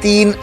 3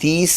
30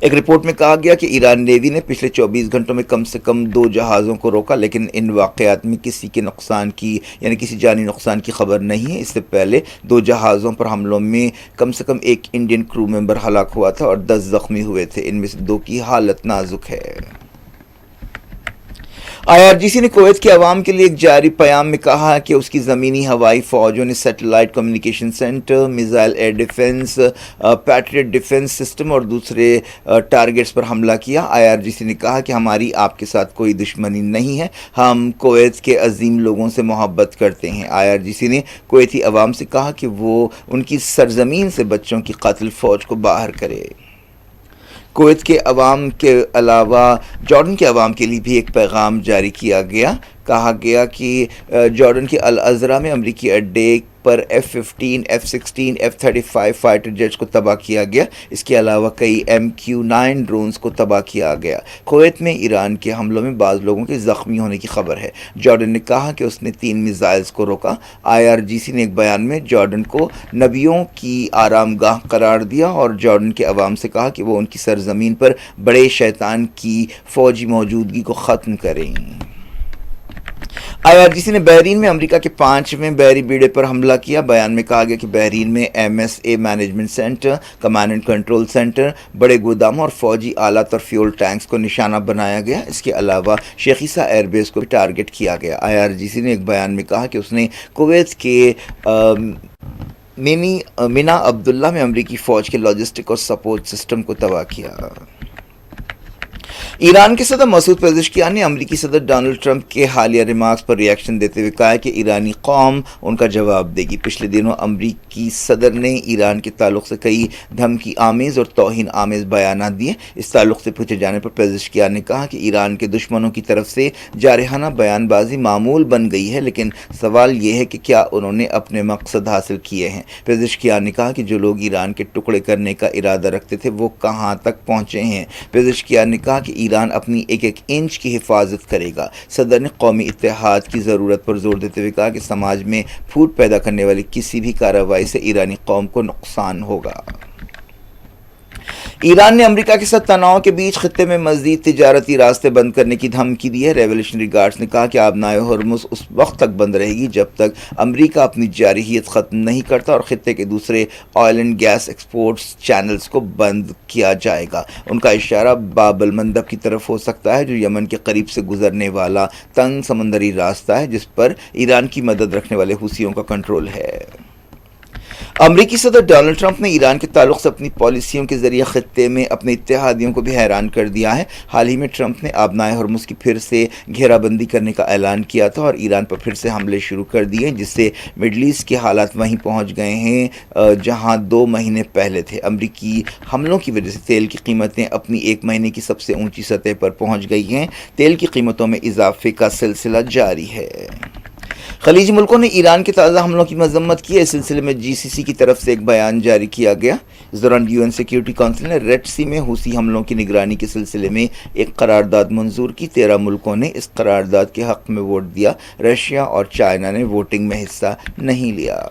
ایک رپورٹ میں کہا گیا کہ ایران نیوی نے پچھلے 24 گھنٹوں میں کم سے کم 2 جہازوں کو روکا، لیکن ان واقعات میں کسی کے نقصان کی یعنی کسی جانی نقصان کی خبر نہیں ہے۔ اس سے پہلے 2 جہازوں پر حملوں میں کم سے کم 1 انڈین کرو ممبر ہلاک ہوا تھا اور 10 زخمی ہوئے تھے، ان میں سے 2 کی حالت نازک ہے۔ IRGC نے کویت کے عوام کے لیے ایک جاری پیام میں کہا کہ اس کی زمینی ہوائی فوجوں نے satellite communication centre, missile air defence, patriot defence system اور دوسرے ٹارگٹس پر حملہ کیا۔ IRGC نے کہا کہ ہماری آپ کے ساتھ کوئی دشمنی نہیں ہے، ہم کویت کے عظیم لوگوں سے محبت کرتے ہیں۔ IRGC نے کویتی عوام سے کہا کہ وہ ان کی سرزمین سے بچوں کی قاتل فوج کو باہر کرے۔ کویت کے عوام کے علاوہ جارڈن کے عوام کے لیے بھی ایک پیغام جاری کیا گیا۔ کہا گیا کہ جارڈن کے العذرا میں امریکی اڈے پر F-15، F-16، F-35 fighter jets کو تباہ کیا گیا۔ اس کے علاوہ کئی MQ-9 ڈرونز کو تباہ کیا گیا۔ کویت میں ایران کے حملوں میں بعض لوگوں کے زخمی ہونے کی خبر ہے۔ جارڈن نے کہا کہ اس نے 3 میزائلز کو روکا۔ IRGC نے ایک بیان میں جارڈن کو نبیوں کی آرام گاہ قرار دیا اور جارڈن کے عوام سے کہا کہ وہ ان کی سرزمین پر بڑے شیطان کی فوجی موجودگی کو ختم کریں۔ IRGC نے بحرین میں امریکہ کے 5ویں بحری بیڑے پر حملہ کیا۔ بیان میں کہا گیا کہ بحرین میں MSA management centre, command and control centre, بڑے گوداموں اور فوجی آلات اور فیول ٹینکس کو نشانہ بنایا گیا۔ اس کے علاوہ شیخ عیسیٰ ایئر بیس کو بھی ٹارگٹ کیا گیا۔ IRGC نے ایک بیان میں کہا کہ اس نے کویت کے مینا عبداللہ میں امریکی فوج کے لاجسٹک اور سپورٹ سسٹم کو تباہ کیا۔ ایران کے صدر مسعود پزشکیان نے امریکی صدر ڈونلڈ ٹرمپ کے حالیہ ریمارکس پر ری ایکشن دیتے ہوئے کہا کہ ایرانی قوم ان کا جواب دے گی۔ پچھلے دنوں امریکی صدر نے ایران کے تعلق سے کئی دھمکی آمیز اور توہین آمیز بیانات دیے۔ اس تعلق سے پوچھے جانے پر پزشکیان نے کہا کہ ایران کے دشمنوں کی طرف سے جارحانہ بیان بازی معمول بن گئی ہے، لیکن سوال یہ ہے کہ کیا انہوں نے اپنے مقصد حاصل کیے ہیں۔ پزشکیان نے کہا کہ جو لوگ ایران کے ٹکڑے کرنے کا ارادہ رکھتے تھے وہ کہاں تک پہنچے ہیں۔ پزشکیان نے کہا کہ ایران اپنی ایک ایک انچ کی حفاظت کرے گا۔ صدر نے قومی اتحاد کی ضرورت پر زور دیتے ہوئے کہا کہ سماج میں پھوٹ پیدا کرنے والی کسی بھی کارروائی سے ایرانی قوم کو نقصان ہوگا۔ ایران نے امریکہ کے ساتھ تناؤ کے بیچ خطے میں مزید تجارتی راستے بند کرنے کی دھمکی دی ہے۔ ریولیوشنری گارڈز نے کہا کہ آبنائے ہرمز اس وقت تک بند رہے گی جب تک امریکہ اپنی جارحیت ختم نہیں کرتا اور خطے کے دوسرے oil and gas exports channels کو بند کیا جائے گا۔ ان کا اشارہ باب المندب کی طرف ہو سکتا ہے، جو یمن کے قریب سے گزرنے والا تنگ سمندری راستہ ہے جس پر ایران کی مدد رکھنے والے حوثیوں کا کنٹرول ہے۔ امریکی صدر ڈونلڈ ٹرمپ نے ایران کے تعلق سے اپنی پالیسیوں کے ذریعے خطے میں اپنے اتحادیوں کو بھی حیران کر دیا ہے۔ حال ہی میں ٹرمپ نے آبنائے ہرمز کی پھر سے گھیرا بندی کرنے کا اعلان کیا تھا اور ایران پر پھر سے حملے شروع کر دیے، جس سے مڈل ایسٹ کے حالات وہیں پہنچ گئے ہیں جہاں 2 مہینے پہلے تھے۔ امریکی حملوں کی وجہ سے تیل کی قیمتیں اپنی 1 مہینے کی سب سے اونچی سطح پر پہنچ گئی ہیں۔ تیل کی قیمتوں میں اضافے کا سلسلہ جاری ہے۔ خلیجی ملکوں نے ایران کے تازہ حملوں کی مذمت کی ہے۔ اس سلسلے میں GCC کی طرف سے ایک بیان جاری کیا گیا۔ اس دوران UN سیکیورٹی کونسل نے ریڈ سی میں حوثی حملوں کی نگرانی کے سلسلے میں ایک قرارداد منظور کی۔ 13 ملکوں نے اس قرارداد کے حق میں ووٹ دیا۔ رشیا اور چائنا نے ووٹنگ میں حصہ نہیں لیا۔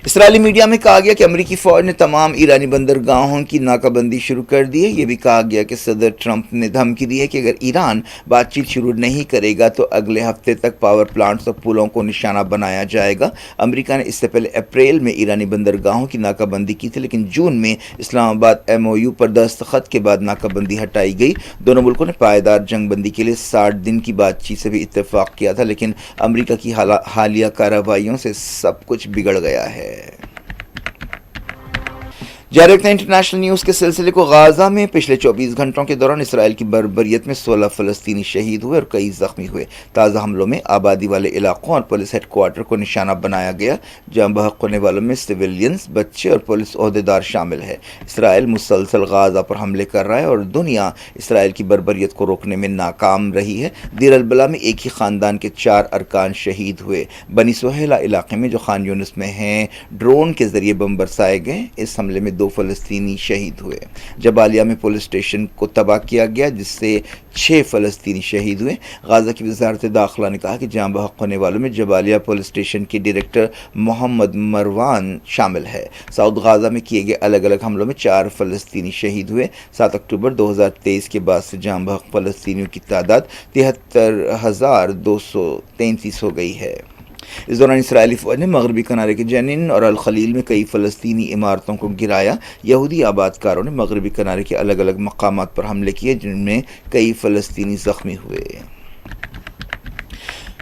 اسرائیلی میڈیا میں کہا گیا کہ امریکی فوج نے تمام ایرانی بندرگاہوں کی ناکہ بندی شروع کر دی ہے۔ یہ بھی کہا گیا کہ صدر ٹرمپ نے دھمکی دی ہے کہ اگر ایران بات چیت شروع نہیں کرے گا تو اگلے ہفتے تک پاور پلانٹس اور پلوں کو نشانہ بنایا جائے گا۔ امریکہ نے اس سے پہلے اپریل میں ایرانی بندرگاہوں کی ناکہ بندی کی تھی، لیکن جون میں اسلام آباد MOU پر دستخط کے بعد ناکہ بندی ہٹائی گئی۔ دونوں ملکوں نے پائیدار جنگ بندی کے لیے 60 دن کی بات چیت سے بھی اتفاق کیا تھا، لیکن امریکہ کی حالیہ کارروائیوں سے سب کچھ بگڑ گیا ہے۔ جاری رکھتے ہیں انٹرنیشنل نیوز کے سلسلے کو۔ غازہ میں پچھلے 24 گھنٹوں کے دوران اسرائیل کی بربریت میں 16 فلسطینی شہید ہوئے اور کئی زخمی ہوئے۔ تازہ حملوں میں آبادی والے علاقوں اور پولیس ہیڈ کوارٹر کو نشانہ بنایا گیا، جہاں بحق ہونے والوں میں سویلینز، بچے اور پولیس عہدیدار شامل ہیں۔ اسرائیل مسلسل غازہ پر حملے کر رہا ہے اور دنیا اسرائیل کی بربریت کو روکنے میں ناکام رہی ہے۔ دیر البلح میں ایک ہی خاندان کے 4 ارکان شہید ہوئے۔ بنی سہیلہ علاقے میں جو خان یونس میں ہیں ڈرون کے ذریعے بم برسائے گئے۔ اس حملے میں 2 فلسطینی شہید ہوئے۔ جبالیہ میں پولیس اسٹیشن کو تباہ کیا گیا جس سے 6 فلسطینی شہید ہوئے۔ غازہ کی وزارت داخلہ نے کہا کہ جاں بحق ہونے والوں میں جبالیہ پولیس اسٹیشن کے ڈائریکٹر محمد مروان شامل ہے۔ ساؤتھ غازہ میں کیے گئے الگ الگ حملوں میں 4 فلسطینی شہید ہوئے۔ 7 اکتوبر 2023 کے بعد سے جاں بحق فلسطینیوں کی تعداد 73,233 ہو گئی ہے۔ اس دوران اسرائیلی فوج نے مغربی کنارے کے جنین اور الخلیل میں کئی فلسطینی عمارتوں کو گرایا۔ یہودی آباد کاروں نے مغربی کنارے کے الگ الگ مقامات پر حملے کیے جن میں کئی فلسطینی زخمی ہوئے۔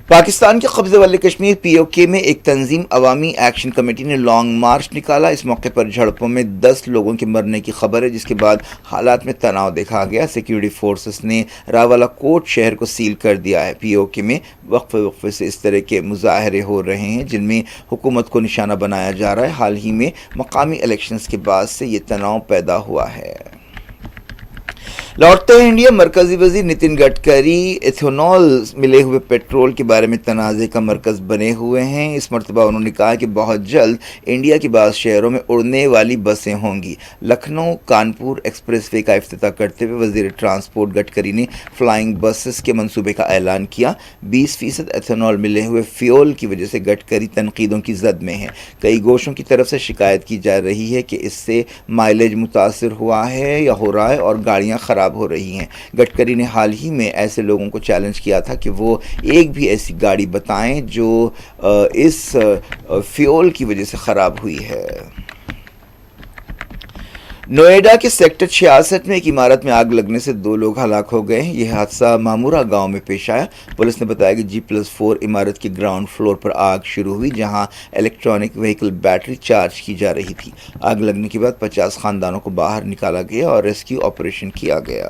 پاکستان کے قبضے والے کشمیر POK میں ایک تنظیم عوامی ایکشن کمیٹی نے لانگ مارچ نکالا۔ اس موقع پر جھڑپوں میں 10 لوگوں کے مرنے کی خبر ہے جس کے بعد حالات میں تناؤ دیکھا گیا۔ سیکیورٹی فورسز نے راولا کوٹ شہر کو سیل کر دیا ہے۔ POK میں وقفے سے اس طرح کے مظاہرے ہو رہے ہیں جن میں حکومت کو نشانہ بنایا جا رہا ہے۔ حال ہی میں مقامی الیکشنز کے بعد سے یہ تناؤ پیدا ہوا ہے۔ لوٹتے ہیں انڈیا، مرکزی وزیر نتن گڈکری ایتھنول ملے ہوئے پیٹرول کے بارے میں تنازع کا مرکز بنے ہوئے ہیں۔ اس مرتبہ انہوں نے کہا کہ بہت جلد انڈیا کے بعض شہروں میں اڑنے والی بسیں ہوں گی۔ لکھنؤ کانپور ایکسپریس وے کا افتتاح کرتے ہوئے وزیر ٹرانسپورٹ گڈکری نے فلائنگ بسز کے منصوبے کا اعلان کیا۔ 20% ایتھنول ملے ہوئے فیول کی وجہ سے گڈکری تنقیدوں کی زد میں ہیں۔ کئی گوشوں کی طرف سے شکایت کی جا رہی ہے کہ اس سے مائلیج متاثر ہوا ہے یا ہو رہا ہے اور گاڑیاں خراب ہو رہی ہیں۔ گڈکری نے حال ہی میں ایسے لوگوں کو چیلنج کیا تھا کہ وہ ایک بھی ایسی گاڑی بتائیں جو اس فیول کی وجہ سے خراب ہوئی ہے۔ نوئیڈا کے سیکٹر 66 میں ایک عمارت میں آگ لگنے سے 2 لوگ ہلاک ہو گئے۔ یہ حادثہ مامورہ گاؤں میں پیش آیا۔ پولیس نے بتایا کہ G+4 عمارت کے گراؤنڈ فلور پر آگ شروع ہوئی جہاں الیکٹرانک وہیکل بیٹری چارج کی جا رہی تھی۔ آگ لگنے کے بعد 50 خاندانوں کو باہر نکالا گیا اور ریسکیو آپریشن کیا گیا۔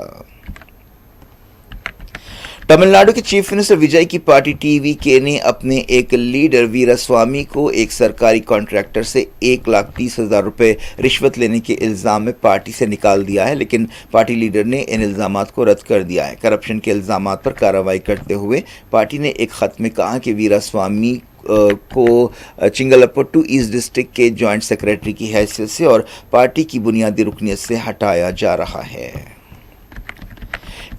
تمل ناڈو کے چیف منسٹر وجے کی پارٹی TVK نے اپنے ایک لیڈر ویراسوامی کو ایک سرکاری کانٹریکٹر سے 1,30,000 روپے رشوت لینے کے الزام میں پارٹی سے نکال دیا ہے، لیکن پارٹی لیڈر نے ان الزامات کو رد کر دیا ہے۔ کرپشن کے الزامات پر کارروائی کرتے ہوئے پارٹی نے ایک خط میں کہا کہ ویراسوامی کو چنگلپٹو ایسٹ ڈسٹرکٹ کے جوائنٹ سیکرٹری کی حیثیت سے اور پارٹی کی بنیادی رکنیت سے ہٹایا جا رہا ہے۔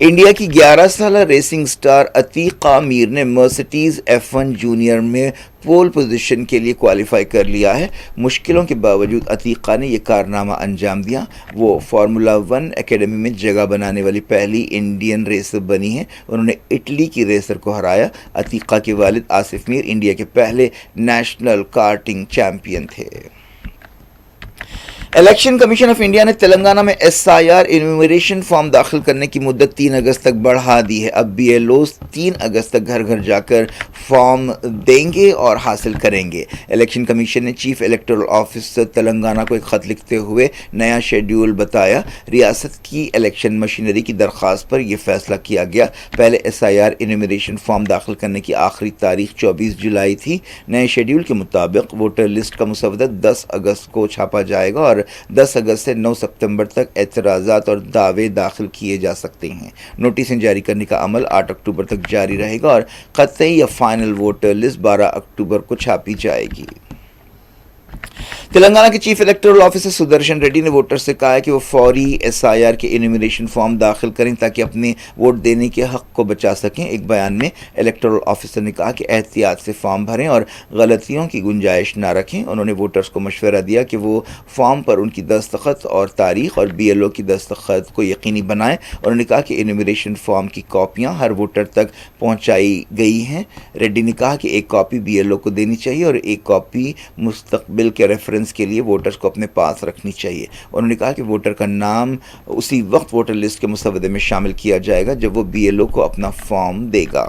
انڈیا کی 11 سالہ ریسنگ سٹار عتیقہ میر نے مرسڈیز F1 جونیئر میں پول پوزیشن کے لیے کوالیفائی کر لیا ہے۔ مشکلوں کے باوجود عتیقہ نے یہ کارنامہ انجام دیا۔ وہ فارمولا 1 اکیڈمی میں جگہ بنانے والی پہلی انڈین ریسر بنی ہے۔ انہوں نے اٹلی کی ریسر کو ہرایا۔ عتیقہ کے والد آصف میر انڈیا کے پہلے نیشنل کارٹنگ چیمپئن تھے۔ الیکشن کمیشن آف انڈیا نے تلنگانہ میں SIR انیومریشن فارم داخل کرنے کی مدت 3 اگست تک بڑھا دی ہے۔ اب BLOs 3 اگست تک گھر گھر جا کر فارم دیں گے اور حاصل کریں گے۔ الیکشن کمیشن نے چیف الیکٹورل آفیسر تلنگانہ کو ایک خط لکھتے ہوئے نیا شیڈیول بتایا۔ ریاست کی الیکشن مشینری کی درخواست پر یہ فیصلہ کیا گیا۔ پہلے SIR انیومریشن فارم داخل کرنے کی آخری تاریخ 24 جولائی تھی۔ نئے شیڈیول کے مطابق ووٹر لسٹ کا مسودہ 10 اگست کو چھاپا جائے گا اور 10 اگست سے 9 ستمبر تک اعتراضات اور دعوے داخل کیے جا سکتے ہیں۔ نوٹسیں جاری کرنے کا عمل 8 اکتوبر تک جاری رہے گا اور قطعی یا فائنل ووٹر لسٹ 12 اکتوبر کو چھاپی جائے گی۔ تلنگانہ کے chief electoral officer Sudarshan ready نے ووٹر سے کہا ہے کہ وہ فوری SIR کے انیومریشن فارم داخل کریں تاکہ اپنے ووٹ دینے کے حق کو بچا سکیں۔ ایک بیان میں الیکٹورل آفیسر نے کہا کہ احتیاط سے فارم بھریں اور غلطیوں کی گنجائش نہ رکھیں۔ انہوں نے ووٹرز کو مشورہ دیا کہ وہ فارم پر ان کی دستخط اور تاریخ اور BLO کی دستخط کو یقینی بنائیں۔ انہوں نے کہا کہ انیومریشن فارم کی کاپیاں ہر ووٹر تک پہنچائی گئی ہیں۔ ریڈی نے کہا کہ ایک کاپی BLO کو دینی چاہیے اور ایک کاپی مستقبل کے ریفرنس کے لیے ووٹرز کو اپنے پاس رکھنی چاہیے۔ انہوں نے کہا کہ ووٹر کا نام اسی وقت ووٹر لسٹ کے مسودے میں شامل کیا جائے گا جب وہ BLO کو اپنا فارم دے گا۔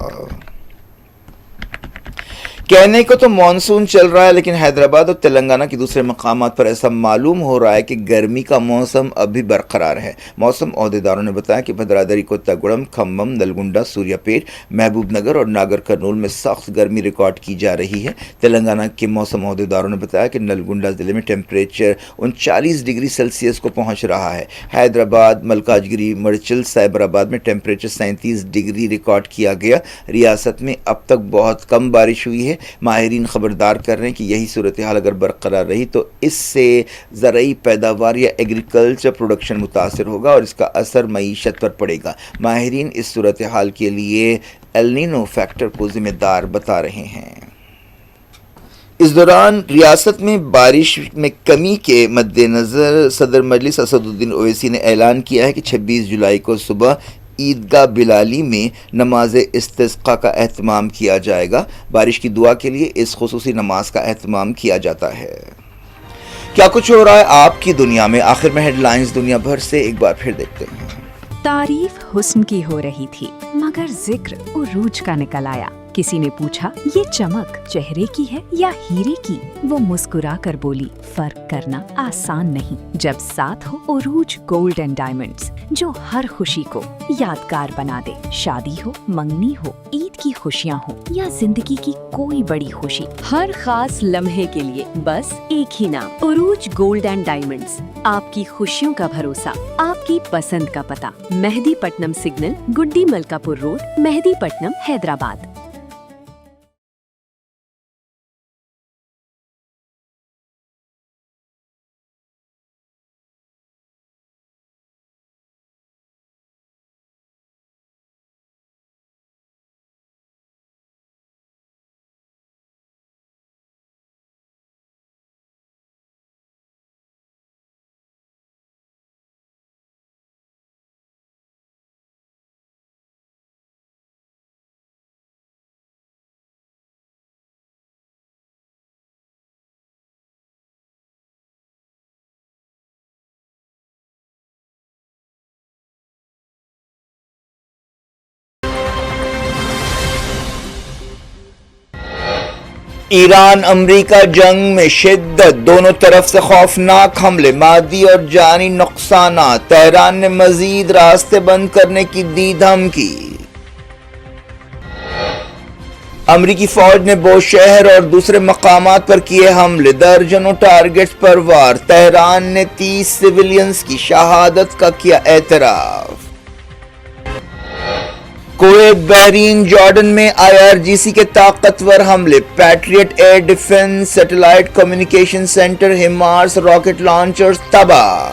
کہنے کو تو مانسون چل رہا ہے لیکن حیدرآباد اور تلنگانہ کے دوسرے مقامات پر ایسا معلوم ہو رہا ہے کہ گرمی کا موسم اب بھی برقرار ہے۔ موسم عہدیداروں نے بتایا کہ بھدرادری کوتاگوڑم، کھمم، نلگنڈا، سوریا پیٹ، محبوب نگر اور ناگر کرنول میں سخت گرمی ریکارڈ کی جا رہی ہے۔ تلنگانہ کے موسم عہدیداروں نے بتایا کہ نلگنڈا ضلع میں ٹیمپریچر 39 ڈگری سیلسیس کو پہنچ رہا ہے۔ حیدرآباد، ملکاجگری، مرچل، سائبر آباد میں ٹیمپریچر 37 ڈگری ریکارڈ کیا گیا۔ ریاست میں اب تک بہت کم بارش ہوئی ہے۔ ماہرین خبردار کر رہے ہیں کہ یہی صورتحال اگر برقرار رہی تو اس سے زرعی پیداوار یا ایگریکلچر پروڈکشن متاثر ہوگا اور اس کا اثر معیشت پر پڑے گا۔ ماہرین اس صورتحال کے لیے ایل نینو فیکٹر کو ذمہ دار بتا رہے ہیں۔ اس دوران ریاست میں بارش میں کمی کے مد نظر صدر مجلس اسد الدین اویسی نے اعلان کیا ہے کہ 26 جولائی کو صبح عیدگاہ بلالی میں نماز استسقاء کا اہتمام کیا جائے گا۔ بارش کی دعا کے لیے اس خصوصی نماز کا اہتمام کیا جاتا ہے۔ کیا کچھ ہو رہا ہے آپ کی دنیا میں؟ آخر میں ہیڈ لائنز دنیا بھر سے ایک بار پھر دیکھتے ہیں۔ تعریف حسن کی ہو رہی تھی مگر ذکر عروج کا نکل آیا۔ کسی نے پوچھا یہ چمک چہرے کی ہے یا ہیرے کی؟ وہ مسکرا کر بولی فرق کرنا آسان نہیں جب ساتھ ہو عروج گولڈ اینڈ ڈائمنڈز، جو ہر خوشی کو یادگار بنا دے۔ شادی ہو، منگنی ہو، عید کی خوشیاں ہو یا زندگی کی کوئی بڑی خوشی، ہر خاص لمحے کے لیے بس ایک ہی نام، عروج گولڈ اینڈ ڈائمنڈز۔ آپ کی خوشیوں کا بھروسہ، آپ کی پسند کا پتہ، مہدی پٹنم سگنل، گڈی ملکاپور روڈ، مہدی پٹنم، حیدرآباد۔ ایران امریکہ جنگ میں شدت، دونوں طرف سے خوفناک حملے، مادی اور جانی نقصانات۔ تہران نے مزید راستے بند کرنے کی دی دھمکی۔ امریکی فوج نے بوشہر اور دوسرے مقامات پر کیے حملے، درجنوں ٹارگٹس پر وار۔ تہران نے 30 سویلینز کی شہادت کا کیا اعتراف۔ کویت، بحرین، جارڈن میں IRGC کے طاقتور حملے، Patriot air defence satellite communication centre, HIMARS rocket launchers تباہ۔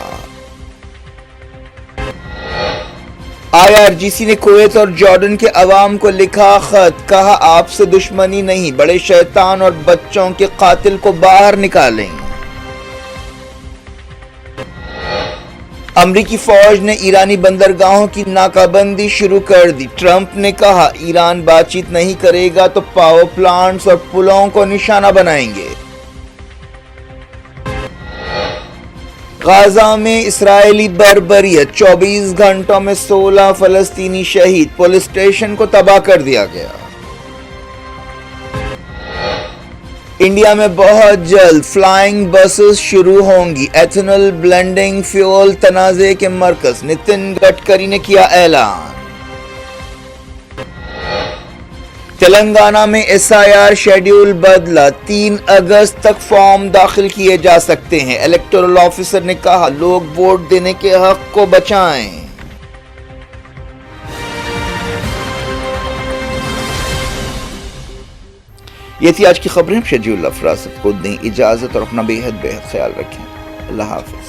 IRGC نے کویت اور جارڈن کے عوام کو لکھا خط، کہا آپ سے دشمنی نہیں، بڑے شیطان اور بچوں کے قاتل کو باہر نکالیں۔ امریکی فوج نے ایرانی بندرگاہوں کی ناکہ بندی شروع کر دی۔ ٹرمپ نے کہا ایران بات چیت نہیں کرے گا تو پاور پلانٹس اور پلوں کو نشانہ بنائیں گے۔ غزہ میں اسرائیلی بربریت، 24 گھنٹوں میں 16 فلسطینی شہید، پولیس اسٹیشن کو تباہ کر دیا گیا۔ انڈیا میں بہت جلد فلائنگ بسز شروع ہوں گی، ایتھنول بلینڈنگ فیول تنازع کے مرکز، نتن گڈکری نے کیا اعلان۔ تلنگانہ میں SIR شیڈیول بدلا، 3 اگست تک فارم داخل کیے جا سکتے ہیں۔ الیکٹورل آفیسر نے کہا لوگ ووٹ دینے کے حق کو بچائیں۔ یہ تھی آج کی خبریں۔ شیڈیول افراست کو دیں اجازت اور اپنا بے حد خیال رکھیں۔ اللہ حافظ۔